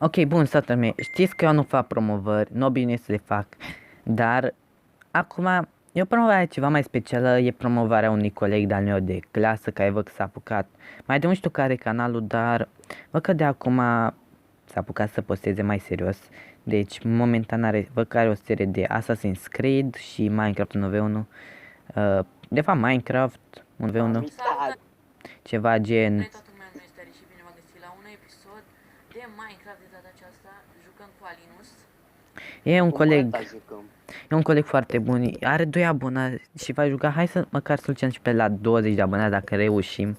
Ok, bun, toată lumea. Știți că eu nu fac promovări, nu obișnuiesc să le fac, dar acum e o promovare ceva mai specială, e promovarea unui coleg de-al meu de clasă care văd că s-a apucat. Mai de nu știu care e canalul, dar văd că de acum s-a apucat să posteze mai serios. Deci, momentan văd că are o serie de Assassin's Creed și Minecraft 1v1. De fapt, Minecraft 1v1, ceva gen... Toată lumea nu este și bine v-am găsit la un episod de Minecraft de data aceasta, jucând cu Alinus. E un coleg foarte bun, are 2 abonați și va juca, hai să măcar să-l ducem și pe la 20 de abonați dacă reușim.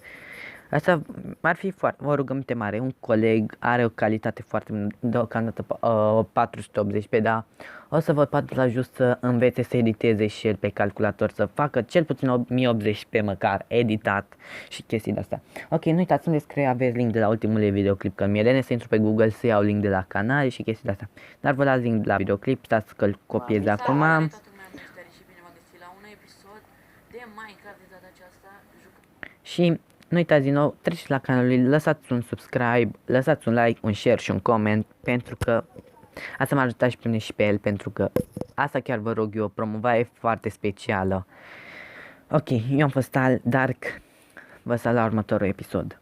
Asta ar fi foarte, o rugăminte mare, un coleg are o calitate foarte bună, deocamdată 480p, dar o să vă pot la just să învețe să editeze și el pe calculator, să facă cel puțin 1080p măcar editat și chestii de astea. Ok, nu uitați să-mi descrie, aveți link de la ultimul videoclip, că mi-e lene să intru pe Google să iau link de la canal și chestii de astea. Dar vă las link de la videoclip, stați că-l copiez acum. Toată lumea nu este și bine v-am găsit la un episod de Minecraft de data aceasta, jucând. Și nu uitați din nou, treceți la canalul lui, lăsați un subscribe, lăsați un like, un share și un comment, pentru că asta m-a ajutat și pe mine și pe el, pentru că asta chiar vă rog eu, o promovare foarte specială. Ok, eu am fost Al Dark, vă salut la următorul episod.